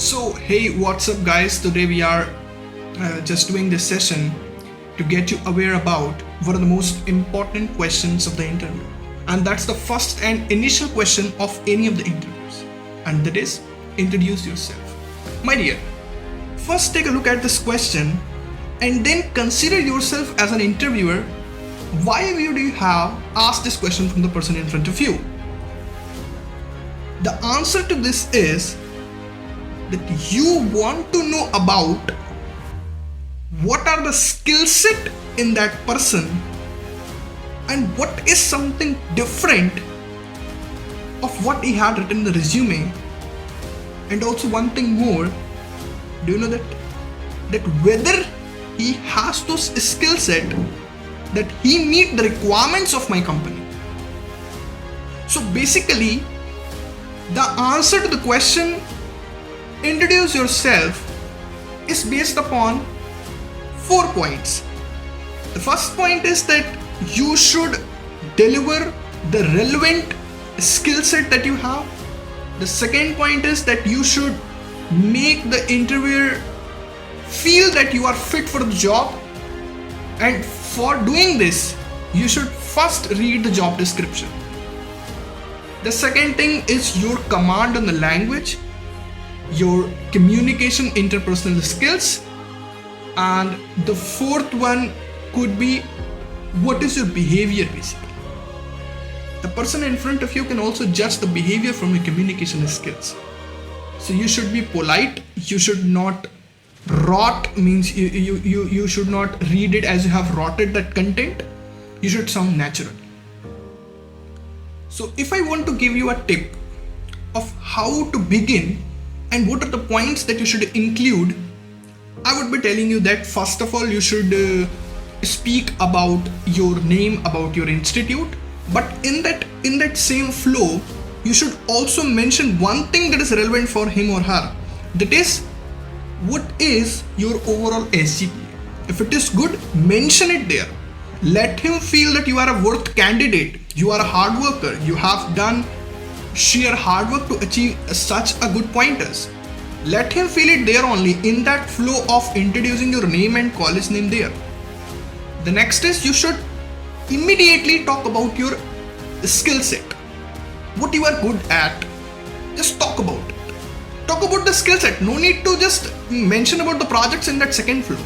So, hey, what's up, guys? Today we are just doing this session to get you aware about one of the most important questions of the interview. And that's the first and initial question of any of the interviews. And that is, introduce yourself. My dear, first take a look at this question and then consider yourself as an interviewer. Why would you have asked this question from the person in front of you? The answer to this is that you want to know about what are the skill set in that person and what is something different of what he had written in the resume. And also one thing more, do you know that whether he has those skill set that he meet the requirements of my company. So basically the answer to the question introduce yourself is based upon 4 points. The first point is that you should deliver the relevant skill set that you have. The second point is that you should make the interviewer feel that you are fit for the job. And for doing this, you should first read the job description. The second thing is your command on the language, your communication interpersonal skills, and the fourth one could be what is your behavior basically. The person in front of you can also judge the behavior from your communication skills. So you should be polite, you should not rot, means you should not read it as you have rotted that content. You should sound natural. So if I want to give you a tip of how to begin and what are the points that you should include, I would be telling you that first of all you should speak about your name, about your institute, but in that same flow you should also mention one thing that is relevant for him or her. That is, what is your overall SGPA? If it is good, mention it there. Let him feel that you are a worth candidate, you are a hard worker, you have done sheer hard work to achieve such a good pointers. Let him feel it there only, in that flow of introducing your name and college name there. The next is you should immediately talk about your skill set. What you are good at, just talk about it. Talk about the skill set. No need to just mention about the projects in that second flow.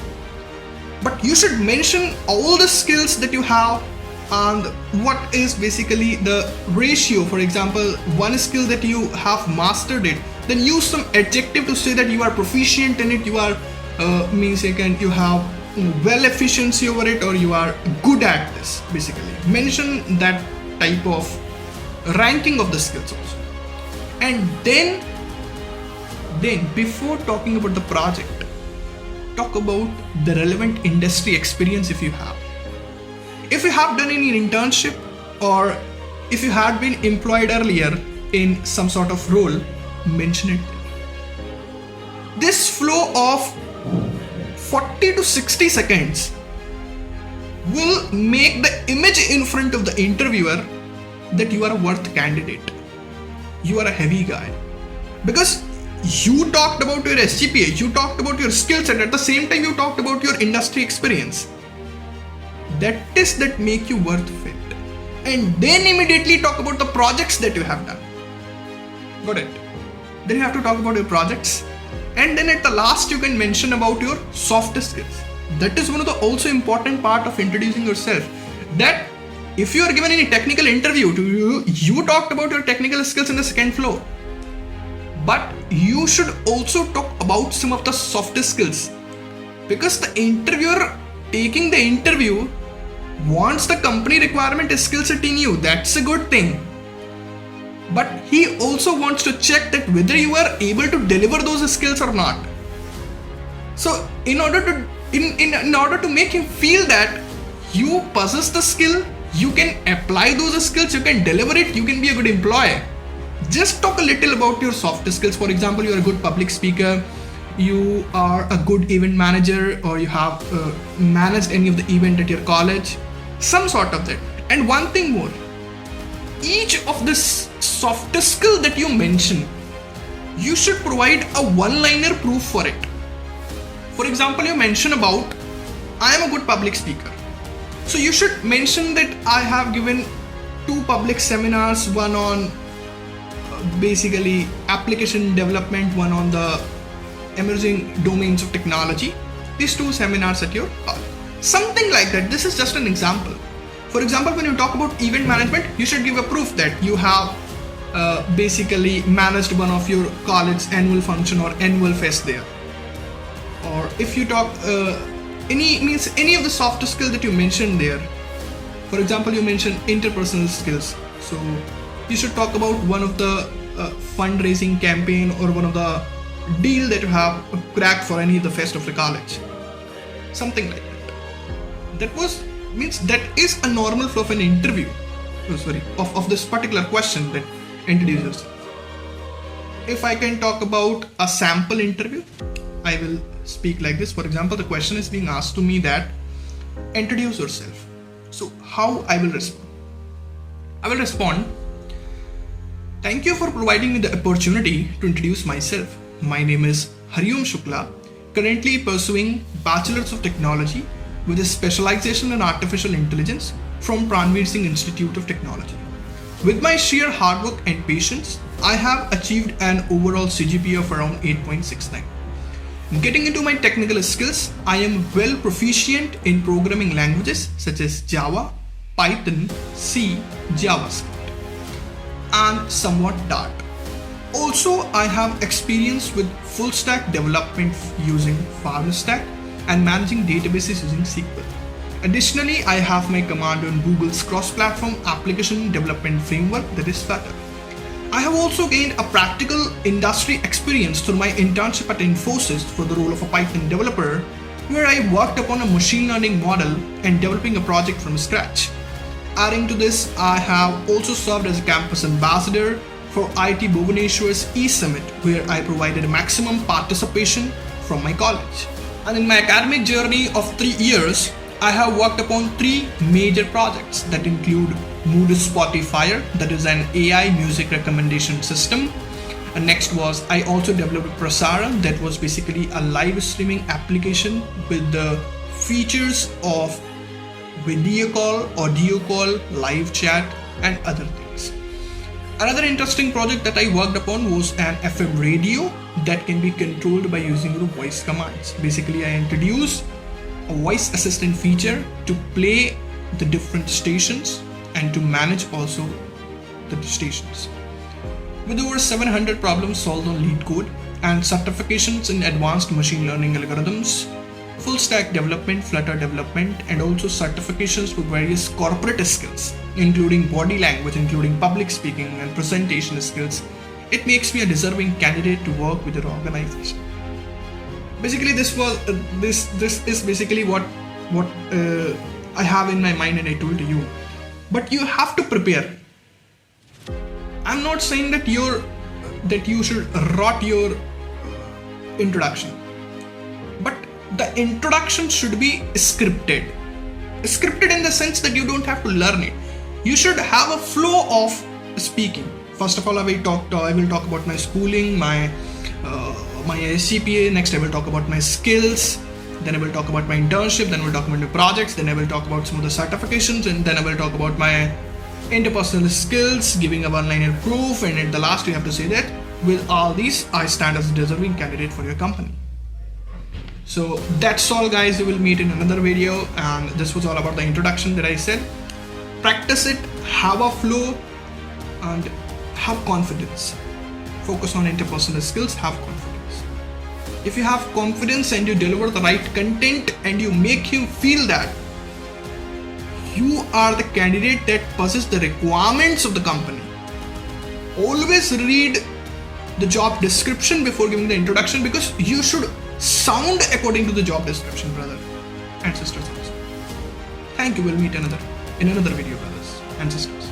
But you should mention all the skills that you have and what is basically the ratio. For example, one skill that you have mastered it, then use some adjective to say that you are proficient in it, you are you have well efficiency over it, or you are good at this. Basically mention that type of ranking of the skills also. And then before talking about the project, talk about the relevant industry experience. If you have done any internship, or if you had been employed earlier in some sort of role, mention it. This flow of 40 to 60 seconds will make the image in front of the interviewer that you are a worth candidate, you are a heavy guy, because you talked about your SGPA, you talked about your skill set, at the same time you talked about your industry experience. That make you worth fit. And then immediately talk about the projects that you have done. Got it? Then you have to talk about your projects, and then at the last you can mention about your soft skills. That is one of the also important part of introducing yourself. That if you are given any technical interview to you talked about your technical skills in the second flow, but you should also talk about some of the soft skills, because the interviewer taking the interview wants the company requirement skill set in you. That's a good thing, but he also wants to check that whether you are able to deliver those skills or not. So in order to make him feel that you possess the skill, you can apply those skills, you can deliver it, you can be a good employee, just talk a little about your soft skills. For example, you are a good public speaker, you are a good event manager, or you have managed any of the event at your college, some sort of that. And one thing more, each of this soft skill that you mention, you should provide a one-liner proof for it. For example, you mention about, I am a good public speaker. So you should mention that I have given 2 public seminars, one on basically application development, one on the emerging domains of technology. These 2 seminars at your college. Something like that. This is just an example. For example, when you talk about event management, you should give a proof that you have basically managed one of your college annual function or annual fest there. Or if you talk any of the softer skills that you mentioned there. For example, you mentioned interpersonal skills. So you should talk about one of the fundraising campaign or one of the deal that you have cracked for any of the fest of the college. Something like that. That is a normal flow of an interview. Of this particular question that introduces. If I can talk about a sample interview, I will speak like this. For example, the question is being asked to me that introduce yourself. So how I will respond? I will respond, thank you for providing me the opportunity to introduce myself. My name is Hariom Shukla, currently pursuing Bachelor's of Technology with a specialization in Artificial Intelligence from Pranveer Singh Institute of Technology. With my sheer hard work and patience, I have achieved an overall CGPA of around 8.69. Getting into my technical skills, I am well proficient in programming languages such as Java, Python, C, JavaScript, and somewhat Dart. Also, I have experience with full stack development using FarmerStack and managing databases using SQL. Additionally, I have my command on Google's cross-platform application development framework, that is Flutter. I have also gained a practical industry experience through my internship at Infosys for the role of a Python developer, where I worked upon a machine learning model and developing a project from scratch. Adding to this, I have also served as a campus ambassador for IT Bhubaneswar's eSummit, where I provided maximum participation from my college. And in my academic journey of 3 years, I have worked upon 3 major projects that include Mood Spotify, that is an AI music recommendation system. And next was I also developed Prasara, that was basically a live streaming application with the features of video call, audio call, live chat, and other things. Another interesting project that I worked upon was an FM radio that can be controlled by using the voice commands. Basically, I introduced a voice assistant feature to play the different stations and to manage also the stations. With over 700 problems solved on LeetCode and certifications in advanced machine learning algorithms, full stack development, Flutter development, and also certifications with various corporate skills, including body language, including public speaking and presentation skills, it makes me a deserving candidate to work with your organization. Basically, this is basically what I have in my mind and I told to you. But you have to prepare. I'm not saying that you should rot your introduction, but the introduction should be scripted. Scripted in the sense that you don't have to learn it. You should have a flow of speaking. First of all, I will talk about my schooling, my CPA. Next, I will talk about my skills. Then I will talk about my internship. Then I will talk about my projects. Then I will talk about some of the certifications, and then I will talk about my interpersonal skills, giving a one-liner proof. And at the last, you have to say that with all these, I stand as a deserving candidate for your company. So that's all, guys. We will meet in another video, and this was all about the introduction that I said. Practice it, have a flow, and have confidence. Focus on interpersonal skills, have confidence. If you have confidence and you deliver the right content and you make him feel that you are the candidate that possesses the requirements of the company, always read the job description before giving the introduction, because you should sound according to the job description, brother and sisters. Thank you. We'll meet in another video, brothers and sisters.